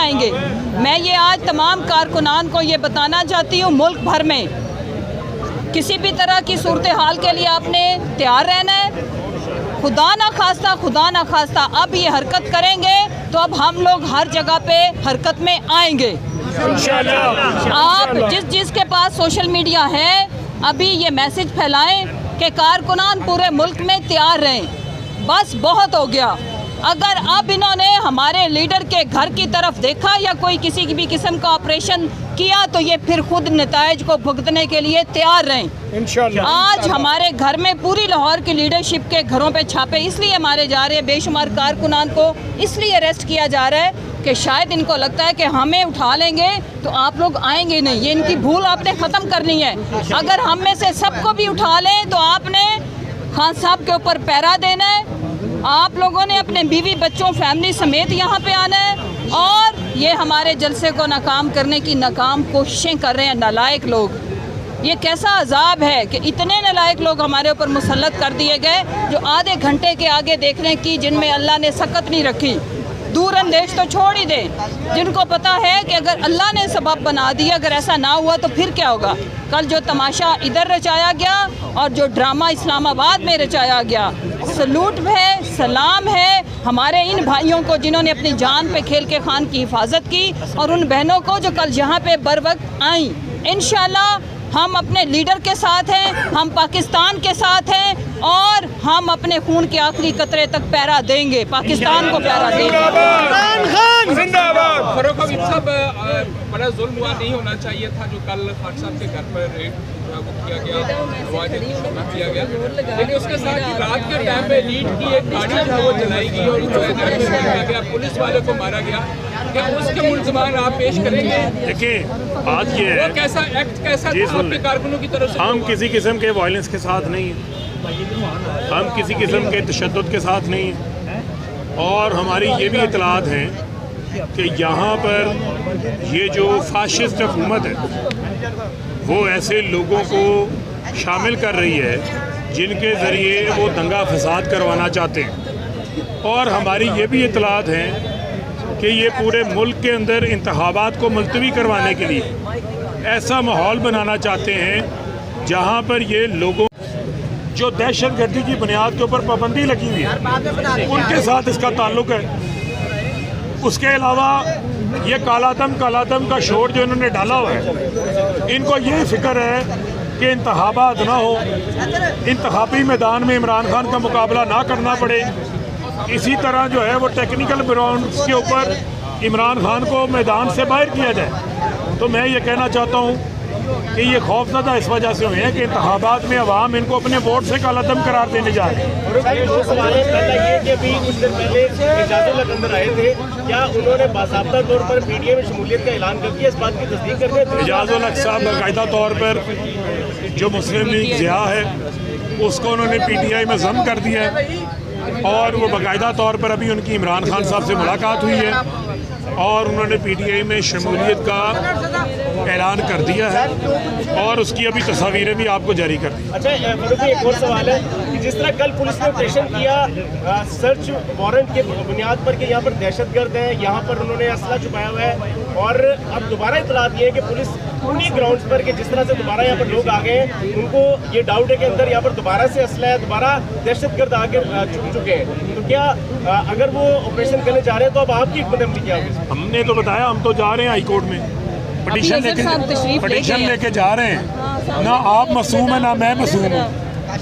आएंगे। मैं ये आज तमाम कारकुनान को ये बताना चाहती हूँ, मुल्क भर में किसी भी तरह की सूरत हाल के लिए आपने तैयार रहना है। खुदा ना खास्ता अब ये हरकत करेंगे तो अब हम लोग हर जगह पे हरकत में आएंगे। आप जिस के पास सोशल मीडिया है अभी ये मैसेज फैलाएं कि कारकुनान पूरे मुल्क में तैयार रहें। बस बहुत हो गया। अगर अब इन्होंने हमारे लीडर के घर की तरफ देखा या कोई किसी भी किस्म का ऑपरेशन किया तो ये फिर खुद नताइज को भुगतने के लिए तैयार रहें इंशाअल्लाह। आज हमारे घर में पूरी लाहौर की लीडरशिप के घरों पे छापे इसलिए मारे जा रहे हैं, बेशुमार कारकुनान को इसलिए अरेस्ट किया जा रहा है कि शायद इनको लगता है कि हमें उठा लेंगे तो आप लोग आएंगे नहीं। ये इनकी भूल आपने ख़त्म करनी है। अगर हम में से सबको भी उठा लें तो आपने खान साहब के ऊपर पहरा देना है। आप लोगों ने अपने बीवी बच्चों फैमिली समेत यहाँ पे आना है और ये हमारे जलसे को नाकाम करने की नाकाम कोशिशें कर रहे हैं नालायक लोग। ये कैसा अजाब है कि इतने नालायक लोग हमारे ऊपर मुसल्लत कर दिए गए जो आधे घंटे के आगे देखने की जिनमें अल्लाह ने सकत नहीं रखी। दूर अंदेश तो छोड़ ही दें, जिनको पता है कि अगर अल्लाह ने सबब बना दिया, अगर ऐसा ना हुआ तो फिर क्या होगा। कल जो तमाशा इधर रचाया गया और जो ड्रामा इस्लामाबाद में रचाया गया, सलूट है, सलाम है हमारे इन भाइयों को जिन्होंने अपनी जान पे खेल के खान की हिफाजत की और उन बहनों को जो कल यहाँ पे बर वक्त आई। इंशाल्लाह हम अपने लीडर के साथ हैं, हम पाकिस्तान के साथ हैं और हम अपने खून के आखिरी कतरे तक पहरा देंगे, पाकिस्तान को पहरा देंगे। बड़ा जुल्म हुआ, नहीं होना चाहिए था जो कल खान साहब के घर पर रेड किया गया, लेकिन उसके साथ ही रात के टाइम में लीड की एक गाड़ी जो वो जलाई गई और किया गया, पुलिस वाले को मारा गया। क्या उसके मुल्ज़िमान आप पेश करेंगे? देखिए आज ये है कैसा एक्ट कैसा आपके कारकुनों की तरफ से? हम किसी किस्म के वायलेंस के साथ नहीं हैं, हम किसी किस्म के तशद्दुद के साथ नहीं हैं और हमारी ये भी इतलात हैं कि यहाँ पर ये जो फाशिस्ट हुकूमत है वो ऐसे लोगों को शामिल कर रही है जिनके ज़रिए वो दंगा फसाद करवाना चाहते हैं। और हमारी ये भी इतलात हैं कि ये पूरे मुल्क के अंदर इंतखाबात को मुलतवी करवाने के लिए ऐसा माहौल बनाना चाहते हैं जहाँ पर ये लोगों जो दहशत गर्दी की बुनियाद के ऊपर पाबंदी लगी हुई है उनके साथ इसका ताल्लुक़ है। उसके अलावा ये कालादम का शोर जो इन्होंने डाला हुआ है, इनको ये फिक्र है कि इंतखाबात ना हो, इंतखाबी मैदान में इमरान खान का मुकाबला ना करना पड़े। इसी तरह जो है वो टेक्निकल ग्राउंड्स के ऊपर इमरान खान को मैदान से बाहर किया जाए। तो मैं ये कहना चाहता हूँ कि ये खौफज़दा इस वजह से हुए हैं कि इंतखाबात में अवाम इनको अपने वोट से कालादम करार देने जा रहे हैं। सवाल है पहला ये कि अभी कुछ दिन पहले इजाज़ुल अंदर आए थे, क्या उन्होंने बाकायदा तौर पर पीटीआई में शमूलियत का ऐलान कर दिया? इस बात की तस्दीक कर रहे थे इजाज़ुल साहब बाकायदा तौर पर जो मुस्लिम लीग ज़िया है उसको उन्होंने पीटीआई में ज़म कर दिया है और वो बाकायदा तौर पर अभी उनकी इमरान खान साहब से मुलाकात हुई है और उन्होंने पीटीआई में शमूलियत का ऐलान कर दिया है और उसकी अभी तस्वीरें भी आपको जारी कर दी। अच्छा एक और सवाल है कि जिस तरह कल पुलिस ने ऑपरेशन किया सर्च वारंट के बुनियाद पर कि यहाँ पर दहशतगर्द है, यहाँ पर उन्होंने असला छुपाया हुआ है और अब दोबारा इतलात ये है कि पुलिस उन्हीं ग्राउंड्स पर कि जिस तरह से दोबारा यहाँ पर लोग आ गए हैं उनको ये डाउट है कि अंदर यहाँ पर दोबारा से असला है, दोबारा दहशतगर्द आके छुप चुके हैं। तो क्या अगर वो ऑपरेशन करने जा रहे हैं तो अब आपकी हिकमत क्या होगी? हमने तो बताया हम तो जा रहे हैं हाई कोर्ट में पिटीशन लेके जा रहे हैं। ना आप मासूम है ना मैं मासूम हूँ।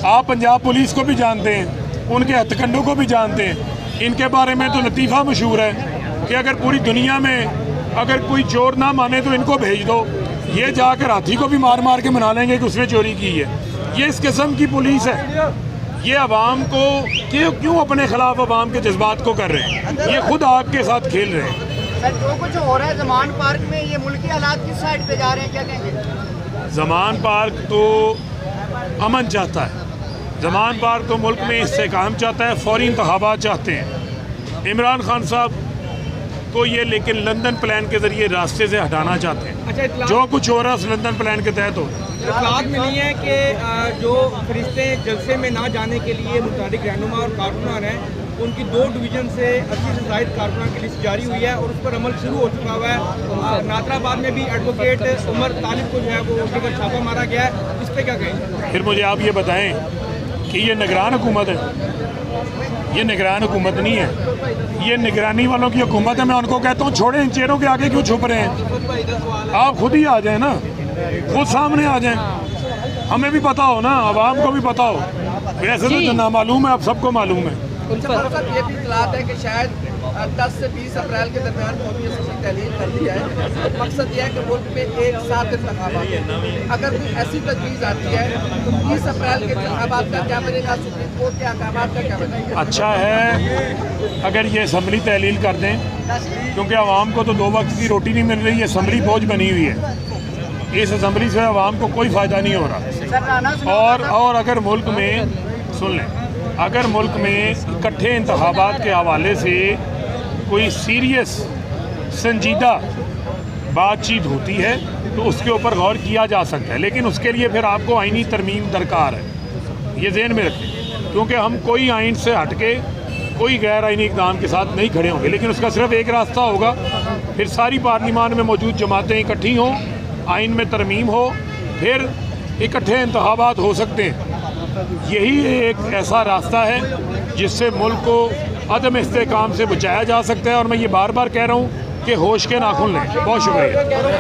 आप पंजाब पुलिस को भी जानते हैं, उनके हथकंडों को भी जानते हैं। इनके बारे में तो लतीफ़ा मशहूर है कि अगर पूरी दुनिया में अगर कोई चोर ना माने तो इनको भेज दो, ये जाकर हाथी को भी मार मार के मना लेंगे कि उसने चोरी की है। ये इस किस्म की पुलिस है। ये अवाम को क्यों अपने खिलाफ अवाम के जज्बात को कर रहे हैं? ये खुद आग के साथ खेल रहे हैं। सर जो कुछ हो रहा है ज़मान पार्क में, ये मुल्की हालात किस साइड पे जा रहे हैं, क्या कहेंगे? ज़मान पार्क तो अमन चाहता है, ज़मान पार्क तो मुल्क में इस्तेहकाम चाहता है, फौरी इंतखाबात चाहते हैं। इमरान खान साहब को ये लेकिन लंदन प्लान के ज़रिए रास्ते से हटाना चाहते हैं। अच्छा, जो कुछ हो रहा है उस लंदन प्लान के तहत हो। इतलात मिली है कि जो फरिश्ते जलसे में ना जाने के लिए मुताबिक रहनुमा और कारकुनान हैं उनकी 2 डिवीजन से 80 से ज़ायद कारकुनान की लिस्ट जारी हुई है और उस पर अमल शुरू हो चुका हुआ है। नादराबाद में भी एडवोकेट उमर तालिब को जो है वो लेकर छापा मारा गया है, इस पर क्या कहेंगे? फिर मुझे आप ये बताएं कि ये निगरान हुकूमत है? ये निगरान हुकूमत नहीं है, ये निगरानी वालों की हुकूमत है। मैं उनको कहता हूँ छोड़ें, इन चेहरों के आगे क्यों छुप रहे हैं? आप खुद ही आ जाएं ना, खुद सामने आ जाएं, हमें भी पता हो ना, आवाम को भी पता हो। वैसे तो जो नामालूम है अब सबको मालूम है। ये भी इतलात है कि शायद 10 से 20 अप्रैल के दरमियान कौमी असम्बली तहलील कर दी जाए। मकसद यह है कि मुल्क में एक साथ इंतखाबात, अगर कोई ऐसी तजवीज़ आती है तो 20 अप्रैल के इंतखाबात का क्या बनेगा, सुप्रीम कोर्ट के अहकामात का क्या बनेगा? अच्छा है अगर ये असम्बली तहलील कर दें, क्योंकि आवाम को तो 2 वक्त की रोटी नहीं मिल रही है, असम्बली बोझ बनी हुई है। इस असम्बली से आवाम को कोई फ़ायदा नहीं हो रहा। और अगर मुल्क में, सुन लें, अगर मुल्क में इकट्ठे इंतखाबात के हवाले से कोई सीरियस संजीदा बातचीत होती है तो उसके ऊपर गौर किया जा सकता है, लेकिन उसके लिए फिर आपको आइनी तरमीम दरकार है, ये ज़हन में रखें। क्योंकि हम कोई आइन से हट के कोई गैर आइनी इक़दाम के साथ नहीं खड़े होंगे, लेकिन उसका सिर्फ एक रास्ता होगा, फिर सारी पार्लिमान में मौजूद जमातें इकट्ठी हों, आइन में तरमीम हो, फिर इकट्ठे इंतखाबात हो सकते हैं। यही एक ऐसा रास्ता है जिससे मुल्क को अदम इस्तेहकाम से बचाया जा सकता है। और मैं ये बार बार कह रहा हूँ कि होश के नाखून लें। बहुत शुक्रिया।